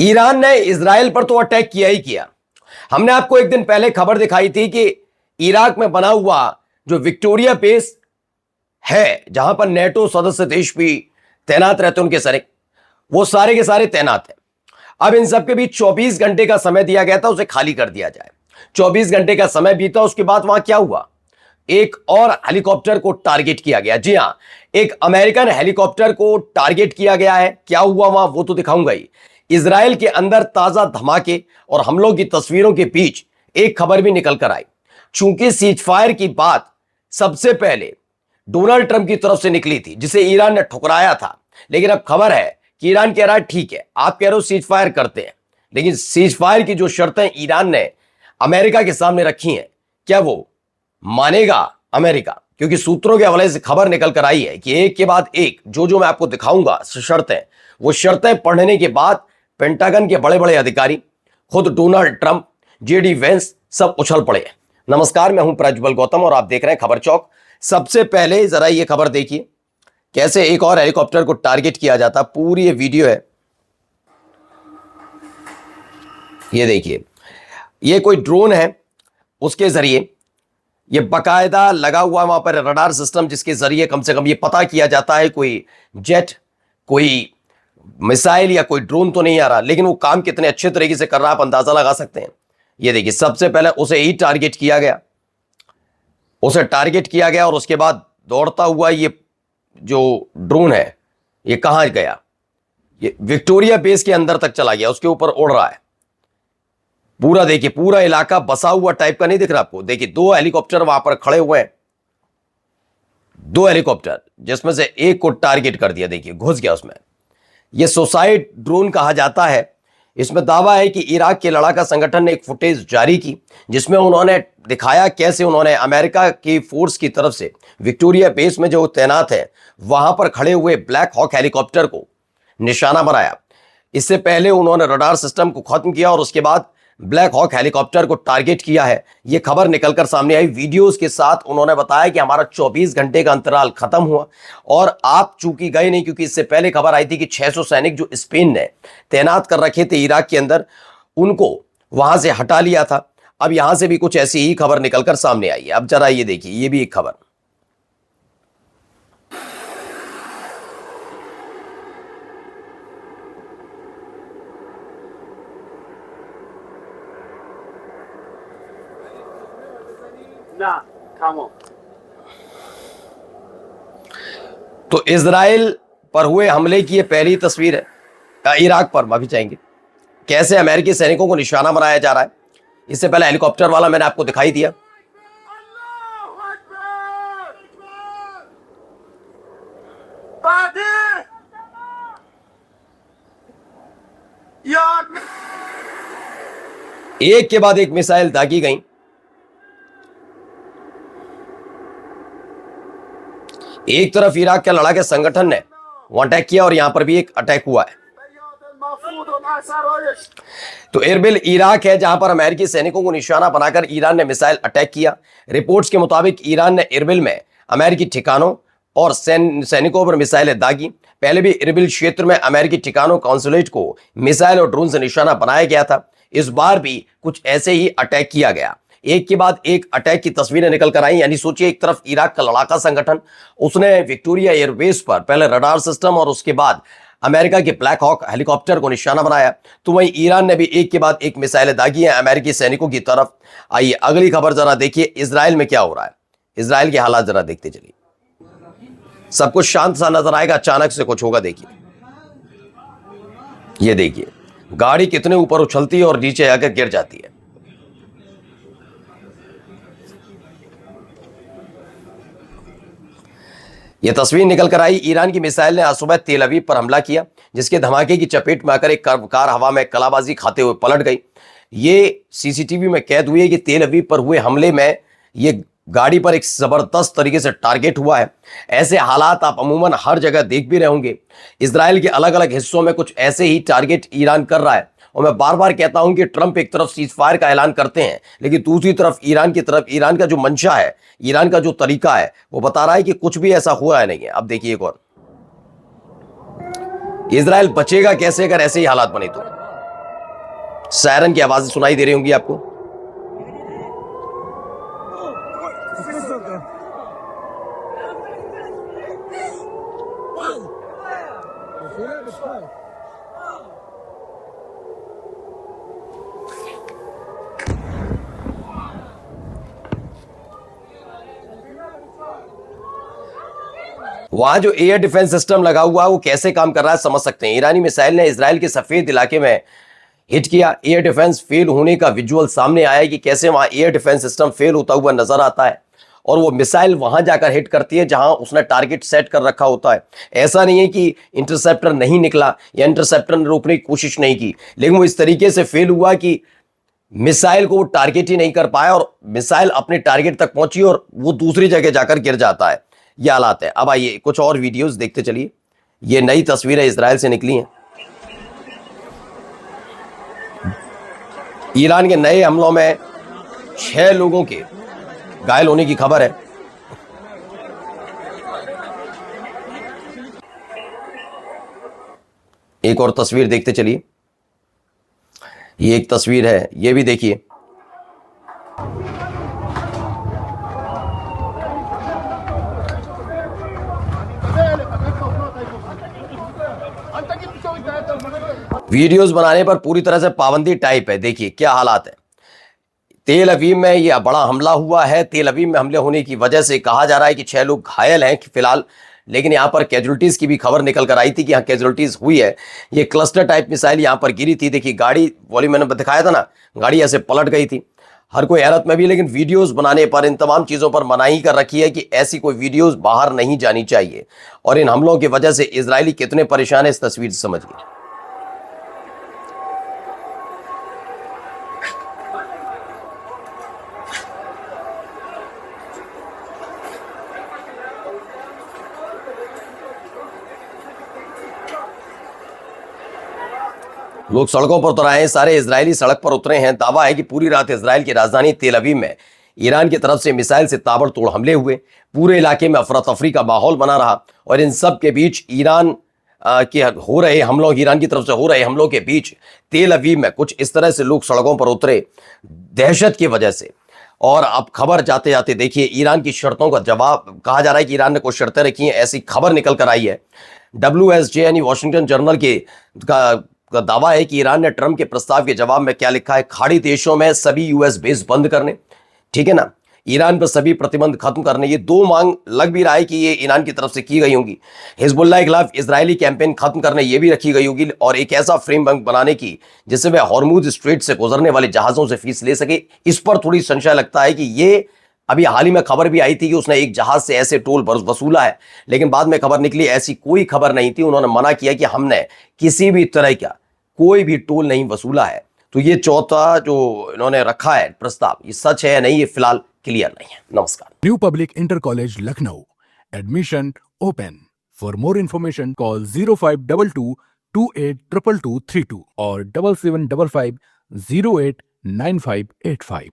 Iran ने Israel पर तो अटैक किया ही किया। हमने आपको एक दिन पहले खबर दिखाई थी कि इराक में बना हुआ जो विक्टोरिया बेस है, जहां पर नेटो सदस्य देश भी तैनात रहते हैं, उनके सैनिक वो सारे के सारे तैनात हैं। अब इन सबके बीच 24 घंटे का समय दिया गया था, उसे खाली कर दिया जाए। 24 घंटे का समय बीता, उसके बाद वहां क्या हुआ? एक और हेलीकॉप्टर को टारगेट किया गया। जी हां, एक अमेरिकन हेलीकॉप्टर को टारगेट किया गया है। क्या हुआ वहां वो तो दिखाऊंगा ही। इजराइल के अंदर ताजा धमाके और हमलों की तस्वीरों के बीच एक खबर भी निकल कर आई। चूंकि सीजफायर की बात सबसे पहले डोनाल्ड ट्रंप की तरफ से निकली थी, जिसे ईरान ने ठुकराया था, लेकिन अब खबर है कि ईरान कह रहा है ठीक है, आप कह रहे हो सीजफायर करते हैं, लेकिन सीजफायर की जो शर्तें ईरान ने अमेरिका के सामने रखी हैं, क्या वो मानेगा अमेरिका? क्योंकि सूत्रों के हवाले से खबर निकल कर आई है कि एक के बाद एक जो मैं आपको दिखाऊंगा शर्तें, वो शर्तें पढ़ने के बाद पेंटागन के बड़े बड़े अधिकारी, खुद डोनाल्ड ट्रंप, जेडी वेंस सब उछल पड़े। नमस्कार, मैं हूं प्रज्वल गौतम और आप देख रहे हैं खबर चौक। सबसे पहले जरा ये खबर देखिए, कैसे एक और हेलीकॉप्टर को टारगेट किया जाता। पूरी ये वीडियो है, ये देखिए। ये कोई ड्रोन है, उसके जरिए ये बकायदा लगा हुआ वहां पर रडार सिस्टम, जिसके जरिए कम से कम ये पता किया जाता है कोई जेट, कोई मिसाइल या कोई ड्रोन तो नहीं आ रहा, लेकिन वो काम कितने अच्छे तरीके से कर रहा है आप अंदाजा लगा सकते हैं। ये देखिए, सबसे पहले उसे ही टारगेट किया गया, और उसके बाद दौड़ता हुआ ये जो ड्रोन है ये कहां गया? ये विक्टोरिया बेस के अंदर तक चला गया, उसके ऊपर उड़ रहा है। पूरा देखिए, पूरा इलाका बसा हुआ टाइप का नहीं दिख रहा आपको? देखिए, 2 हेलीकॉप्टर वहां पर खड़े हुए हैं, 2 हेलीकॉप्टर, जिसमें से एक को टारगेट कर दिया। देखिए, घुस गया उसमें। यह सुसाइड ड्रोन कहा जाता है। इसमें दावा है कि इराक के लड़ाका संगठन ने एक फुटेज जारी की, जिसमें उन्होंने दिखाया कैसे उन्होंने अमेरिका की फोर्स की तरफ से विक्टोरिया बेस में जो तैनात है वहां पर खड़े हुए ब्लैक हॉक हेलीकॉप्टर को निशाना बनाया। इससे पहले उन्होंने रडार सिस्टम को खत्म किया और उसके बाद ब्लैक हॉक हेलीकॉप्टर को टारगेट किया है। यह खबर निकलकर सामने आई। वीडियोस के साथ उन्होंने बताया कि हमारा 24 घंटे का अंतराल खत्म हुआ और आप चूंकि गए नहीं, क्योंकि इससे पहले खबर आई थी कि 600 सैनिक जो स्पेन ने तैनात कर रखे थे इराक के अंदर, उनको वहां से हटा लिया था। अब यहां से भी कुछ ऐसी ही खबर निकलकर सामने आई है। अब जरा ये देखिए, ये भी एक खबर। तो इजराइल पर हुए हमले की यह पहली तस्वीर है। इराक पर माफी चाहेंगे, कैसे अमेरिकी सैनिकों को निशाना बनाया जा रहा है। इससे पहले हेलीकॉप्टर वाला मैंने आपको दिखाई दिया। एक के बाद एक मिसाइल दागी गई। एक तरफ इराक के लड़ाके संगठन ने वहां अटैक किया और यहां पर भी एक अटैक हुआ है। तो एरबिल इराक है, जहां पर अमेरिकी सैनिकों को निशाना बनाकर ईरान ने मिसाइल अटैक किया। रिपोर्ट्स के मुताबिक ईरान ने एरबिल में अमेरिकी ठिकानों और सैनिकों पर मिसाइलें दागी। पहले भी एरबिल क्षेत्र में अमेरिकी ठिकानों, कॉन्सुलेट को मिसाइल और ड्रोन से निशाना बनाया गया था। इस बार भी कुछ ऐसे ही अटैक किया गया। एक के बाद एक अटैक की तस्वीरें निकल कर आई। यानी सोचिए, एक तरफ इराक का लड़ाका संगठन, उसने विक्टोरिया एयरबेस पर पहले रडार सिस्टम और उसके बाद अमेरिका के ब्लैक हॉक हेलीकॉप्टर को निशाना बनाया। तो वहीं ईरान ने भी एक के बाद एक मिसाइलें दागी हैं अमेरिकी सैनिकों की तरफ। आइए अगली खबर जरा देखिए, इजराइल में क्या हो रहा है। इजराइल के हालात जरा देखते चलिए। सब कुछ शांत सा नजर आएगा, अचानक से कुछ होगा। देखिए, ये देखिए, गाड़ी कितने ऊपर उछलती है और नीचे आकर गिर जाती है। यह तस्वीर निकल कर आई। ईरान की मिसाइल ने आज सुबह तेल अवीव पर हमला किया, जिसके धमाके की चपेट में आकर एक कार हवा में कलाबाजी खाते हुए पलट गई। ये सीसीटीवी में कैद हुई है कि तेल अवीव पर हुए हमले में ये गाड़ी पर एक जबरदस्त तरीके से टारगेट हुआ है। ऐसे हालात आप अमूमन हर जगह देख भी रहे होंगे। इजराइल के अलग अलग हिस्सों में कुछ ऐसे ही टारगेट ईरान कर रहा है। और मैं बार बार कहता हूं कि ट्रंप एक तरफ सीज फायर का ऐलान करते हैं, लेकिन दूसरी तरफ ईरान का जो मंशा है, ईरान का जो तरीका है, वो बता रहा है कि कुछ भी ऐसा हुआ है नहीं है। अब देखिए एक और, इजराइल बचेगा कैसे अगर ऐसे ही हालात बने तो? सायरन की आवाजें सुनाई दे रही होंगी आपको। वहां जो एयर डिफेंस सिस्टम लगा हुआ है वो कैसे काम कर रहा है समझ सकते हैं। ईरानी मिसाइल ने इजराइल के सफेद इलाके में हिट किया। एयर डिफेंस फेल होने का विजुअल सामने आया कि कैसे वहां एयर डिफेंस सिस्टम फेल होता हुआ नजर आता है और वो मिसाइल वहां जाकर हिट करती है जहां उसने टारगेट सेट कर रखा होता है। ऐसा नहीं है कि इंटरसेप्टर नहीं निकला या इंटरसेप्टर ने रोकने की कोशिश नहीं की, लेकिन वो इस तरीके से फेल हुआ कि मिसाइल को वो टारगेट ही नहीं कर पाया और मिसाइल अपने टारगेट तक पहुंची और वो दूसरी जगह जाकर गिर जाता है। ये हालात है। अब आइए कुछ और वीडियोस देखते चलिए। ये नई तस्वीरें इजराइल से निकली हैं। ईरान के नए हमलों में 6 लोगों के घायल होने की खबर है। एक और तस्वीर देखते चलिए। ये एक तस्वीर है, ये भी देखिए। वीडियोस बनाने पर पूरी तरह से पाबंदी टाइप है। देखिए क्या हालात है। तेल अवीव में यह बड़ा हमला हुआ है। तेल अवीव में हमले होने की वजह से कहा जा रहा है कि 6 लोग घायल हैं फिलहाल, लेकिन यहां पर कैजुअल्टीज की भी खबर निकल कर आई थी कि यहां कैजुअल्टीज हुई है। ये क्लस्टर टाइप मिसाइल यहां पर गिरी थी। देखिए गाड़ी वाली मैंने दिखाया था ना, गाड़ी ऐसे पलट गई थी। हर कोई हैरत में भी, लेकिन वीडियोस बनाने पर इन तमाम चीजों पर मनाही कर रखी है कि ऐसी कोई वीडियोस बाहर नहीं जानी चाहिए। और इन हमलों की वजह से इजरायली कितने परेशान है इस तस्वीर से समझिए। लोग सड़कों पर उतर आए हैं। सारे इजरायली सड़क पर उतरे हैं। दावा है कि पूरी रात इजराइल की राजधानी तेल अवीव में ईरान की तरफ से मिसाइल से ताबड़तोड़ हमले हुए। पूरे इलाके में अफरा तफरी का माहौल बना रहा और इन सब के बीच ईरान के हो रहे हमलों, ईरान की तरफ से हो रहे हमलों के बीच तेल अवीव में कुछ इस तरह से लोग सड़कों पर उतरे दहशत की वजह से। और अब खबर जाते जाते देखिए, ईरान की शर्तों का जवाब, कहा जा रहा है कि ईरान ने कुछ शर्तें रखी हैं, ऐसी खबर निकल कर आई है। WSJ यानी वॉशिंगटन जर्नल के का दावा है कि ईरान ने ट्रंप के प्रस्ताव के जवाब में क्या लिखा है, खाड़ी देशों में सभी यूएस बेस बंद करने, ठीक है ना, ईरान पर सभी प्रतिबंध खत्म करने। ये 2 मांग लग भी रहा है कि ये ईरान की तरफ से की गई होंगी। हिजबुल्लाह के खिलाफ इजरायली कैंपेन खत्म करने ये भी रखी गई होगी और एक ऐसा फ्रेमवर्क बनाने की जिससे वह हॉर्मुज स्ट्रेट से गुजरने वाले जहाजों से फीस ले सके। इस पर थोड़ी संशय लगता है कि ये अभी हाल ही में खबर भी आई थी कि उसने एक जहाज से ऐसे टोल वसूला है, लेकिन बाद में खबर निकली ऐसी कोई खबर नहीं थी। उन्होंने मना किया कि हमने किसी भी तरह का कोई भी टोल नहीं वसूला है। तो ये चौथा जो इन्होंने रखा है प्रस्ताव, ये सच है या नहीं, ये फिलहाल क्लियर नहीं है। नमस्कार। New public inter college Lucknow, admission open. For more information call 0522 282232 और 7755 089585।